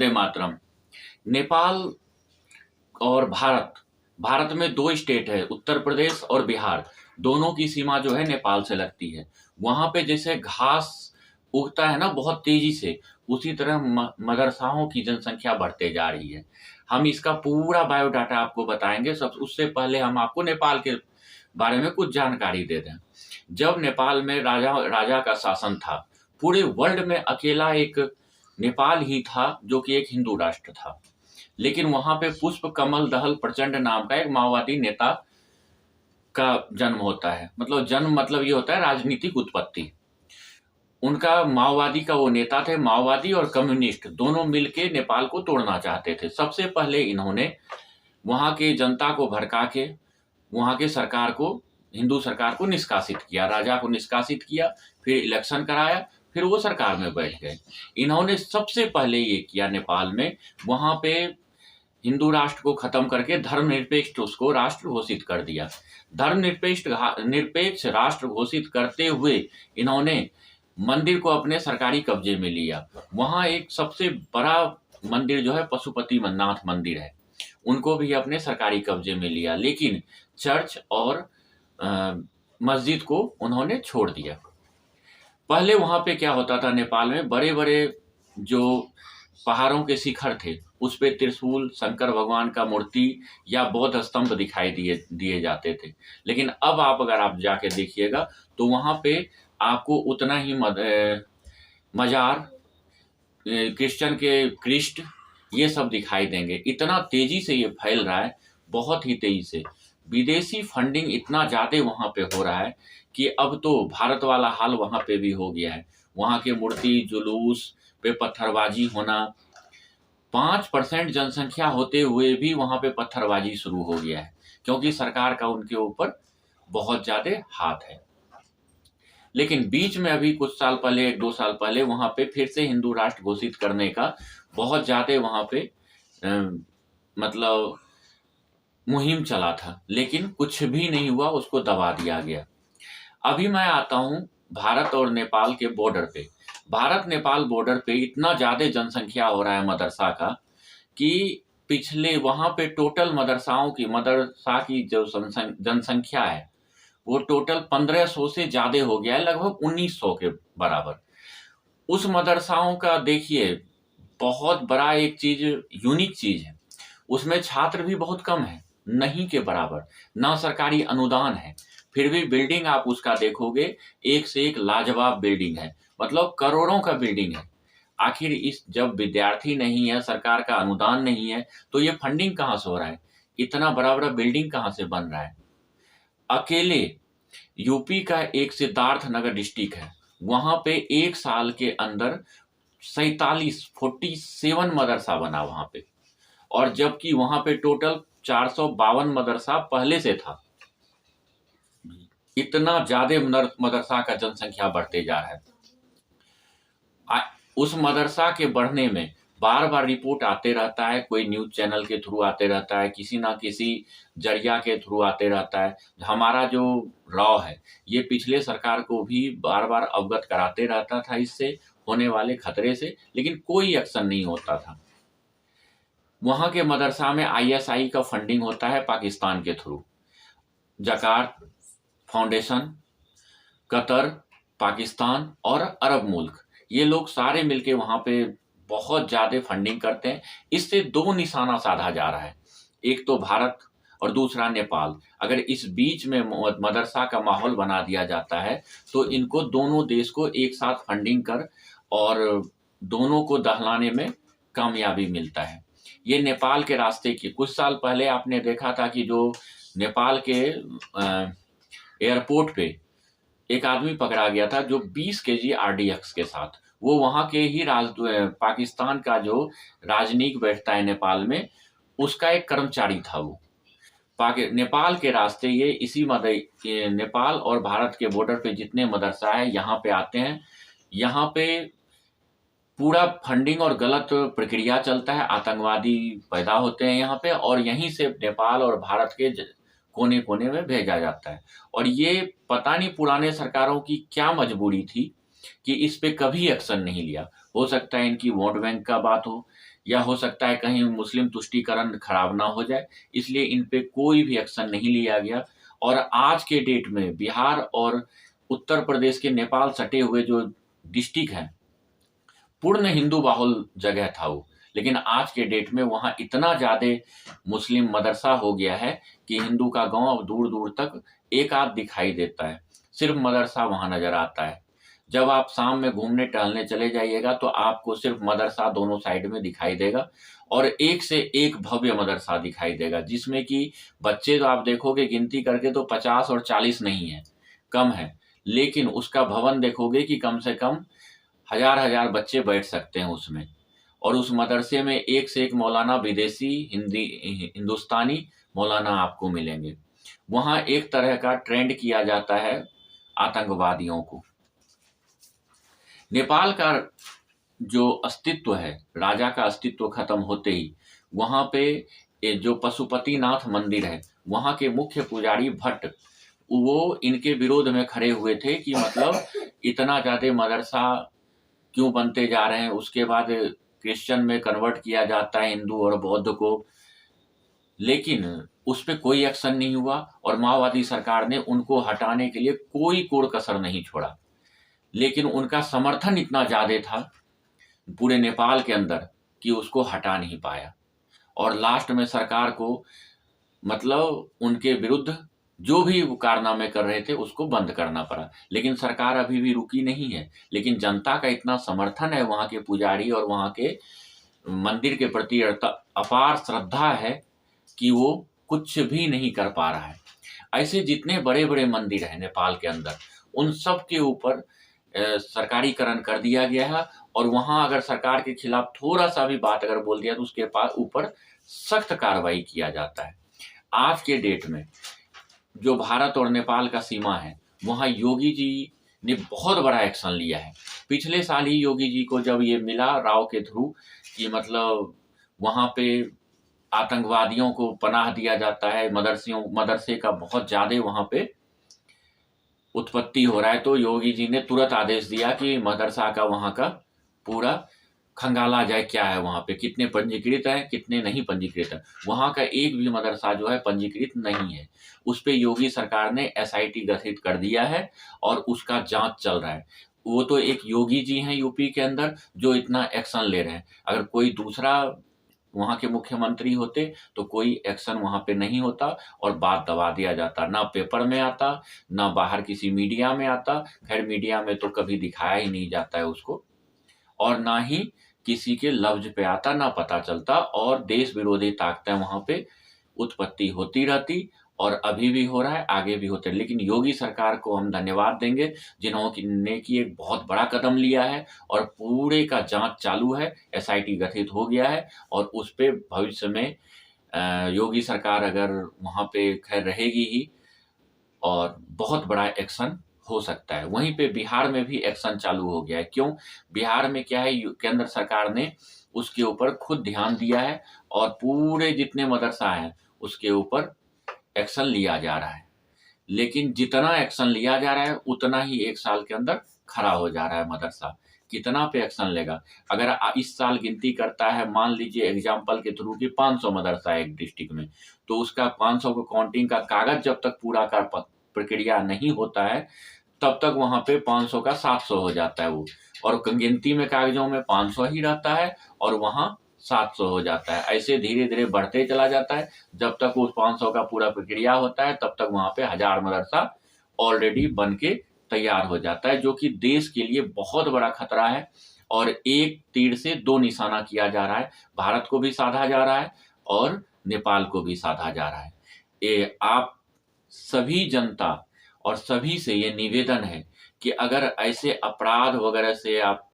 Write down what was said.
वंदे मातरम। नेपाल और भारत में दो स्टेट है, उत्तर प्रदेश और बिहार। दोनों की सीमा जो है नेपाल से लगती है। वहां पे जैसे घास उगता है ना बहुत तेजी से, उसी तरह मदरसाओं की जनसंख्या बढ़ते जा रही है। हम इसका पूरा बायोडाटा आपको बताएंगे। सब उससे पहले हम आपको नेपाल के बारे में कुछ जानकारी दे दें। जब नेपाल में राजा राजा का शासन था, पूरे वर्ल्ड में अकेला एक नेपाल ही था जो कि एक हिंदू राष्ट्र था। लेकिन वहां पे पुष्प कमल दहल प्रचंड नाम का एक माओवादी नेता का जन्म होता है। मतलब जन्म मतलब ये होता है राजनीतिक उत्पत्ति। उनका माओवादी का वो नेता थे। माओवादी और कम्युनिस्ट दोनों मिलके नेपाल को तोड़ना चाहते थे। सबसे पहले इन्होंने वहां के जनता को भड़का के वहां के सरकार को, हिंदू सरकार को निष्कासित किया, राजा को निष्कासित किया, फिर इलेक्शन कराया, फिर वो सरकार में बैठ गए। इन्होंने सबसे पहले ये किया नेपाल में, वहां पे हिंदू राष्ट्र को खत्म करके धर्मनिरपेक्ष उसको राष्ट्र घोषित कर दिया। निरपेक्ष राष्ट्र घोषित करते हुए इन्होंने मंदिर को अपने सरकारी कब्जे में लिया। वहां एक सबसे बड़ा मंदिर जो है पशुपति नाथ मंदिर है, उनको भी अपने सरकारी कब्जे में लिया। लेकिन चर्च और मस्जिद को उन्होंने छोड़ दिया। पहले वहां पे क्या होता था, नेपाल में बड़े बड़े जो पहाड़ों के शिखर थे उस पे त्रिशूल, शंकर भगवान का मूर्ति या बौद्ध स्तंभ दिखाई दिए जाते थे। लेकिन अब अगर आप जाके देखिएगा तो वहां पे आपको उतना ही मजार, क्रिश्चियन के क्रिस्ट, ये सब दिखाई देंगे। इतना तेजी से ये फैल रहा है, बहुत ही तेजी से। विदेशी फंडिंग इतना ज्यादा वहां पे हो रहा है कि अब तो भारत वाला हाल वहां पे भी हो गया है। वहां के मूर्ति जुलूस पे पत्थरबाजी होना, 5% जनसंख्या होते हुए भी वहां पे पत्थरबाजी शुरू हो गया है, क्योंकि सरकार का उनके ऊपर बहुत ज्यादा हाथ है। लेकिन बीच में अभी कुछ साल पहले, 1-2 साल पहले, वहां पे फिर से हिंदू राष्ट्र घोषित करने का बहुत ज्यादा वहां पे मतलब मुहिम चला था, लेकिन कुछ भी नहीं हुआ, उसको दबा दिया गया। अभी मैं आता हूं भारत और नेपाल के बॉर्डर पे। भारत नेपाल बॉर्डर पे इतना ज्यादा जनसंख्या हो रहा है मदरसा का कि पिछले वहां पे टोटल मदरसा की जो जनसंख्या है वो टोटल 1500 से ज्यादा हो गया है, लगभग 1900 के बराबर। उस मदरसाओं का देखिए बहुत बड़ा एक चीज, यूनिक चीज है, उसमें छात्र भी बहुत कम है, नहीं के बराबर, ना सरकारी अनुदान है। फिर भी बिल्डिंग आप उसका देखोगे, एक से एक लाजवाब बिल्डिंग है, मतलब करोड़ों का बिल्डिंग है। आखिर इस जब विद्यार्थी नहीं है, सरकार का अनुदान नहीं है, तो ये फंडिंग कहाँ से हो रहा है? इतना बड़ा बड़ा बिल्डिंग कहाँ से बन रहा है? अकेले यूपी का एक सिद्धार्थ नगर डिस्ट्रिक्ट है, वहां पे एक साल के अंदर 47 मदरसा बना वहां पे, और जबकि वहां पे टोटल 452 मदरसा पहले से था। इतना ज्यादा मदरसा का जनसंख्या बढ़ते जा रहा है। उस मदरसा के बढ़ने में बार बार रिपोर्ट आते रहता है, कोई न्यूज चैनल के थ्रू आते रहता है, किसी ना किसी जरिया के थ्रू आते रहता है। हमारा जो रॉ है ये पिछले सरकार को भी बार बार अवगत कराते रहता था इससे होने वाले खतरे से, लेकिन कोई एक्शन नहीं होता था। वहां के मदरसा में ISI का फंडिंग होता है पाकिस्तान के थ्रू, जकार्त फाउंडेशन, कतर, पाकिस्तान और अरब मुल्क, ये लोग सारे मिलके वहां पे बहुत ज्यादा फंडिंग करते हैं। इससे दो निशाना साधा जा रहा है, एक तो भारत और दूसरा नेपाल। अगर इस बीच में मदरसा का माहौल बना दिया जाता है तो इनको दोनों देश को एक साथ फंडिंग कर और दोनों को दहलाने में कामयाबी मिलता है। ये नेपाल के रास्ते की, कुछ साल पहले आपने देखा था कि जो नेपाल के एयरपोर्ट पे एक आदमी पकड़ा गया था जो 20 kg RDX के साथ, वो वहां के ही पाकिस्तान का जो राजनयिक बैठता है नेपाल में, उसका एक कर्मचारी था। वो नेपाल के रास्ते ये नेपाल और भारत के बॉर्डर पे जितने मदरसा है यहाँ पे आते हैं। यहाँ पे पूरा फंडिंग और गलत प्रक्रिया चलता है, आतंकवादी पैदा होते हैं यहाँ पे, और यहीं से नेपाल और भारत के कोने कोने में भेजा जाता है। और ये पता नहीं पुराने सरकारों की क्या मजबूरी थी कि इस पे कभी एक्शन नहीं लिया। हो सकता है इनकी वोट बैंक का बात हो, या हो सकता है कहीं मुस्लिम तुष्टीकरण खराब ना हो जाए, इसलिए इन पे कोई भी एक्शन नहीं लिया गया। और आज के डेट में बिहार और उत्तर प्रदेश के नेपाल सटे हुए जो डिस्ट्रिक्ट हैं, पूर्ण हिंदू बाहुल जगह था वो, लेकिन आज के डेट में वहाँ इतना ज़्यादा मुस्लिम मदरसा हो गया है कि हिंदू का गांव अब दूर दूर तक एक आध दिखाई देता है, सिर्फ मदरसा वहाँ नजर आता है। जब आप शाम में घूमने टहलने चले जाइएगा तो आपको सिर्फ मदरसा दोनों साइड में दिखाई देगा, और एक से एक भव्य मदरसा दिखाई देगा, जिसमें कि बच्चे तो आप देखोगे गिनती करके तो 50 और 40 नहीं है, कम है, लेकिन उसका भवन देखोगे कि कम से कम हजार हजार बच्चे बैठ सकते हैं उसमें। और उस मदरसे में एक से एक मौलाना विदेशी, हिंदी, हिंदुस्तानी मौलाना आपको मिलेंगे। वहाँ एक तरह का ट्रेंड किया जाता है आतंकवादियों को। नेपाल का जो अस्तित्व है, राजा का अस्तित्व खत्म होते ही वहाँ पे जो पशुपतिनाथ मंदिर है, वहाँ के मुख्य पुजारी भट्ट, वो इनके विरोध में खड़े हुए थे कि मतलब इतना ज़्यादा मदरसा क्यों बनते जा रहे हैं, उसके बाद क्रिश्चियन में कन्वर्ट किया जाता है हिंदू और बौद्ध को, लेकिन उस पर कोई एक्शन नहीं हुआ और माओवादी सरकार ने उनको हटाने के लिए कोई कोर कसर नहीं छोड़ा। लेकिन उनका समर्थन इतना ज़्यादा था पूरे नेपाल के अंदर कि उसको हटा नहीं पाया, और लास्ट में सरकार को मतलब उनके विरुद्ध जो भी वो कारनामे कर रहे थे उसको बंद करना पड़ा। लेकिन सरकार अभी भी रुकी नहीं है, लेकिन जनता का इतना समर्थन है, वहाँ के पुजारी और वहाँ के मंदिर के प्रति अपार श्रद्धा है कि वो कुछ भी नहीं कर पा रहा है। ऐसे जितने बड़े बड़े मंदिर हैं नेपाल के अंदर, उन सब के ऊपर सरकारीकरण कर दिया गया है, और वहाँ अगर सरकार के खिलाफ थोड़ा सा भी बात अगर बोल दिया तो उसके पास ऊपर सख्त कार्रवाई किया जाता है। आज के डेट में जो भारत और नेपाल का सीमा है, वहाँ योगी जी ने बहुत बड़ा एक्शन लिया है। पिछले साल ही योगी जी को जब ये मिला राव के थ्रू कि मतलब वहाँ पे आतंकवादियों को पनाह दिया जाता है, मदरसे का बहुत ज़्यादा वहाँ पे उत्पत्ति हो रहा है, तो योगी जी ने तुरंत आदेश दिया कि मदरसा का वहाँ का पूरा खंगाला जाए, क्या है वहाँ पे, कितने पंजीकृत हैं, कितने नहीं पंजीकृत हैं। वहाँ का एक भी मदरसा जो है पंजीकृत नहीं है। उस पे योगी सरकार ने एसआईटी गठित कर दिया है और उसका जांच चल रहा है। वो तो एक योगी जी हैं यूपी के अंदर जो इतना एक्शन ले रहे हैं। अगर कोई दूसरा वहाँ के मुख्यमंत्री होते तो कोई एक्शन वहाँ पे नहीं होता और बात दबा दिया जाता, ना पेपर में आता, ना बाहर किसी मीडिया में आता। खैर मीडिया में तो कभी दिखाया ही नहीं जाता है उसको, और ना ही किसी के लफ्ज पे आता, ना पता चलता, और देश विरोधी ताकतें वहाँ पे उत्पत्ति होती रहती, और अभी भी हो रहा है, आगे भी होते हैं। लेकिन योगी सरकार को हम धन्यवाद देंगे जिन्होंने की एक बहुत बड़ा कदम लिया है और पूरे का जांच चालू है, एसआईटी गठित हो गया है, और उस पे भविष्य में योगी सरकार अगर वहाँ पे खैर रहेगी ही, और बहुत बड़ा एक्शन हो सकता है। वहीं पे बिहार में भी एक्शन चालू हो गया है। क्यों? बिहार में क्या है, केंद्र सरकार ने उसके ऊपर खुद ध्यान दिया है और पूरे जितने मदरसा हैं उसके ऊपर एक्शन लिया जा रहा है। लेकिन जितना एक्शन लिया जा रहा है उतना ही एक साल के अंदर खड़ा हो जा रहा है मदरसा। कितना पे एक्शन लेगा? अगर इस साल गिनती करता है, मान लीजिए एग्जाम्पल के थ्रू कि 500 मदरसा है एक डिस्ट्रिक्ट में, तो उसका 500 को काउंटिंग का कागज जब तक पूरा का प्रक्रिया नहीं होता है तब तक वहाँ पे 500 का 700 हो जाता है वो, और गिनती में कागजों में 500 ही रहता है और वहाँ 700 हो जाता है। ऐसे धीरे धीरे बढ़ते चला जाता है, जब तक उस 500 का पूरा प्रक्रिया होता है तब तक वहाँ पे 1000 मदरसा ऑलरेडी बन के तैयार हो जाता है, जो कि देश के लिए बहुत बड़ा खतरा है। और एक तीर से दो निशाना किया जा रहा है, भारत को भी साधा जा रहा है और नेपाल को भी साधा जा रहा है। ये आप सभी जनता और सभी से ये निवेदन है कि अगर ऐसे अपराध वगैरह से आप